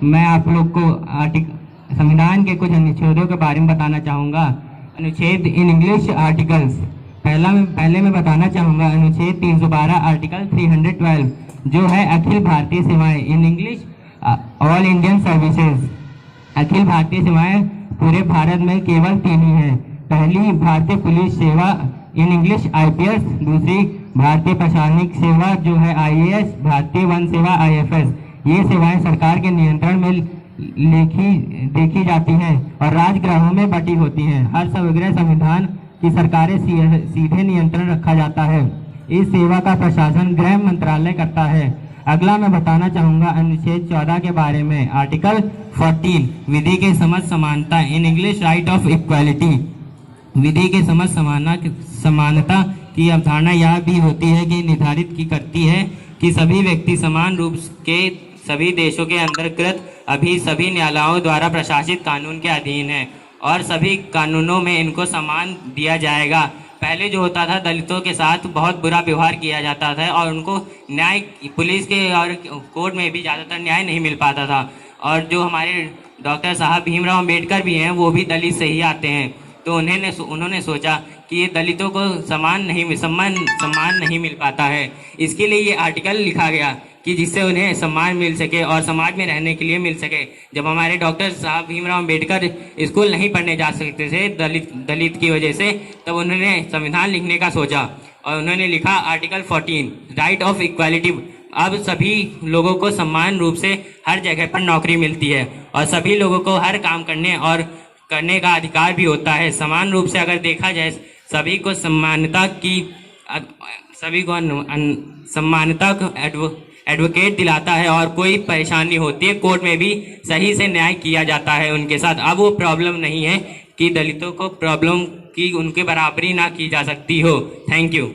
मैं आप लोग को संविधान के कुछ अनुच्छेदों के बारे में बताना चाहूँगा। अनुच्छेद इन इंग्लिश आर्टिकल्स। पहले मैं बताना चाहूँगा अनुच्छेद 312 आर्टिकल 312 जो है अखिल भारतीय सेवाएं in English all Indian services. अखिल भारतीय सेवाएं पूरे भारत में केवल 3 ही हैं। पहली भारतीय पुलिस सेवा इन इंग्लिश IPS, दूसरी भारतीय प्रशासनिक सेवा जो है IAS, भारतीय वन सेवा IFS। ये सेवाएं सरकार के नियंत्रण में देखी जाती हैं और राजगृहों में बटी होती हैं। हर समग्र संविधान की सरकारें सीधे नियंत्रण रखा जाता है। इस सेवा का प्रशासन गृह मंत्रालय करता है। अगला मैं बताना चाहूँगा अनुच्छेद 14 के बारे में। आर्टिकल 14 विधि के समझ समानता in English right of equality. विधि के समझ समानता की अवधारणा यह भी होती है कि निर्धारित की करती है कि सभी व्यक्ति समान रूप के सभी देशों के अंतर्गत अभी सभी न्यायालयों द्वारा प्रशासित कानून के अधीन है और सभी कानूनों में इनको सम्मान दिया जाएगा। पहले जो होता था दलितों के साथ बहुत बुरा व्यवहार किया जाता था और उनको न्याय पुलिस के और कोर्ट में भी ज़्यादातर न्याय नहीं मिल पाता था। और जो हमारे डॉक्टर साहब भीमराव अम्बेडकर भी हैं वो भी दलित से ही आते हैं, तो उन्होंने सोचा कि ये दलितों को सम्मान नहीं मिल पाता है। इसके लिए ये आर्टिकल लिखा गया कि जिससे उन्हें सम्मान मिल सके और समाज में रहने के लिए मिल सके। जब हमारे डॉक्टर साहब भीमराव अम्बेडकर स्कूल नहीं पढ़ने जा सकते थे दलित की वजह से, तब उन्होंने संविधान लिखने का सोचा और उन्होंने लिखा आर्टिकल 14 राइट ऑफ इक्वालिटी। अब सभी लोगों को समान रूप से हर जगह पर नौकरी मिलती है और सभी लोगों को हर काम करने का अधिकार भी होता है। समान रूप से अगर देखा जाए सभी को सम्मानता एडवोकेट दिलाता है और कोई परेशानी होती है कोर्ट में भी सही से न्याय किया जाता है उनके साथ। अब वो प्रॉब्लम नहीं है कि दलितों को प्रॉब्लम की उनके बराबरी ना की जा सकती हो। Thank you.